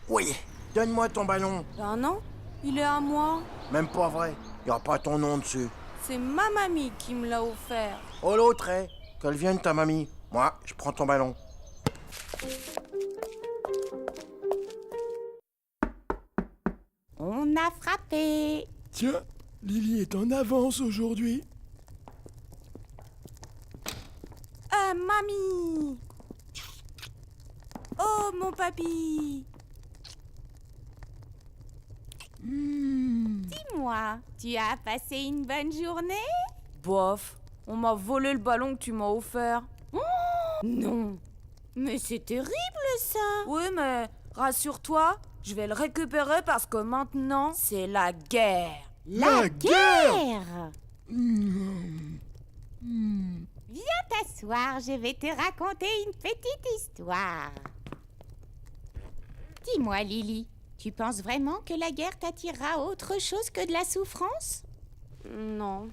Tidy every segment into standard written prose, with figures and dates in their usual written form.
Oui, donne-moi ton ballon. Ben non, il est à moi. Même pas vrai, y a pas ton nom dessus. C'est ma mamie qui me l'a offert. Oh l'autre, qu'elle vienne ta mamie. Moi, je prends ton ballon. On a frappé. Tiens, Lily est en avance aujourd'hui. Mamie! Oh, mon papy! Dis-moi, tu as passé une bonne journée? Bof, on m'a volé le ballon que tu m'as offert. Non. Mais c'est terrible ça. Oui, mais rassure-toi, je vais le récupérer parce que maintenant, c'est la guerre. La guerre. Viens t'asseoir, je vais te raconter une petite histoire. Dis-moi, Lily, tu penses vraiment que la guerre t'attirera à autre chose que de la souffrance? Non.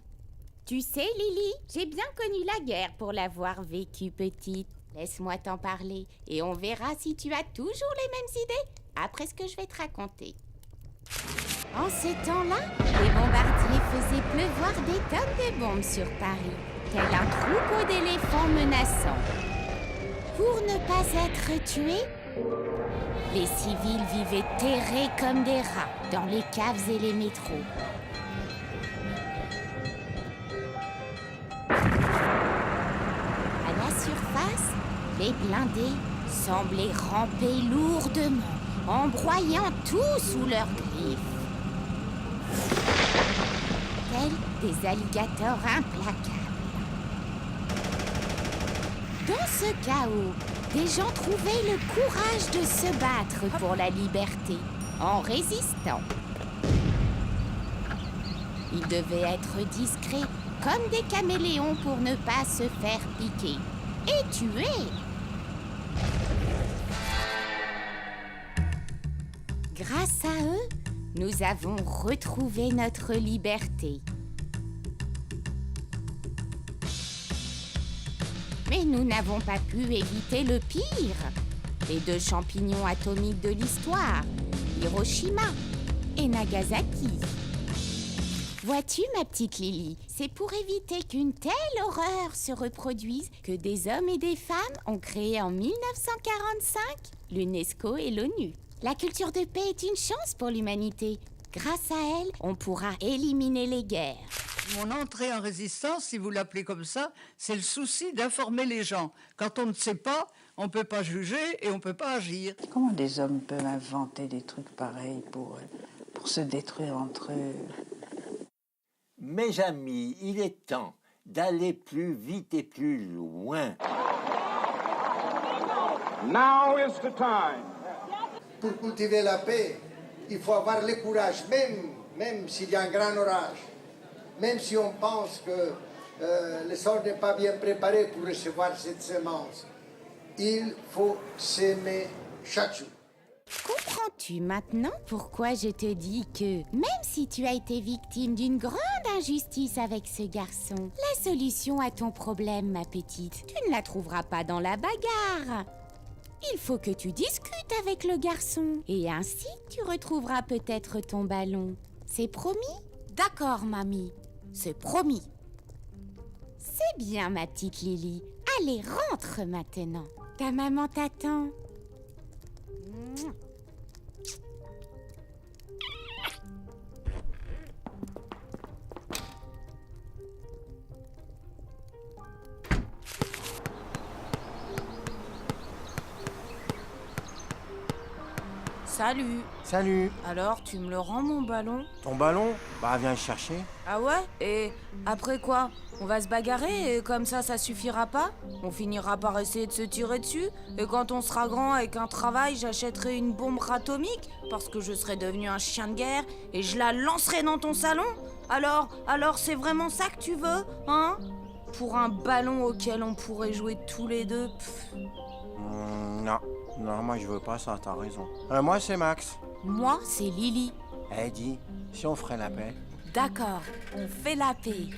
Tu sais, Lily, j'ai bien connu la guerre pour l'avoir vécue petite. Laisse-moi t'en parler et on verra si tu as toujours les mêmes idées après ce que je vais te raconter. En ces temps-là, les bombardiers faisaient pleuvoir des tonnes de bombes sur Paris, tel un troupeau d'éléphants menaçants. Pour ne pas être tués, les civils vivaient terrés comme des rats dans les caves et les métros. À la surface, les blindés semblaient ramper lourdement, en broyant tout sous leurs griffes. Tels des alligators implacables. Dans ce chaos, des gens trouvaient le courage de se battre pour la liberté, en résistant. Ils devaient être discrets, comme des caméléons pour ne pas se faire piquer et tuer. Grâce à eux, nous avons retrouvé notre liberté. Mais nous n'avons pas pu éviter le pire. Les 2 champignons atomiques de l'histoire, Hiroshima et Nagasaki. Vois-tu, ma petite Lily, c'est pour éviter qu'une telle horreur se reproduise que des hommes et des femmes ont créé en 1945 l'UNESCO et l'ONU. La culture de paix est une chance pour l'humanité. Grâce à elle, on pourra éliminer les guerres. Mon entrée en résistance, si vous l'appelez comme ça, c'est le souci d'informer les gens. Quand on ne sait pas, on ne peut pas juger et on ne peut pas agir. Comment des hommes peuvent inventer des trucs pareils pour se détruire entre eux? Mes amis, il est temps d'aller plus vite et plus loin. Now is the time. Pour cultiver la paix, il faut avoir le courage, même s'il y a un grand orage, même si on pense que le sol n'est pas bien préparé pour recevoir cette semence. Il faut s'aimer chaque jour. Comprends-tu maintenant pourquoi je te dis que, même si tu as été victime d'une grande injustice avec ce garçon, la solution à ton problème, ma petite, tu ne la trouveras pas dans la bagarre. Il faut que tu discutes avec le garçon, et ainsi tu retrouveras peut-être ton ballon. C'est promis? D'accord, mamie. C'est promis. C'est bien, ma petite Lily. Allez, rentre maintenant. Ta maman t'attend. Salut. Salut. Alors, tu me le rends, mon ballon? Ton ballon? Bah, viens le chercher. Ah ouais? Et après quoi? On va se bagarrer et comme ça suffira pas? On finira par essayer de se tirer dessus? Et quand on sera grand avec un travail, j'achèterai une bombe atomique parce que je serai devenu un chien de guerre et je la lancerai dans ton salon? Alors c'est vraiment ça que tu veux, hein? Pour un ballon auquel on pourrait jouer tous les deux? Non, moi je veux pas ça, t'as raison. Moi c'est Max. Moi, c'est Lily. Dis, si on ferait la paix. D'accord, on fait la paix.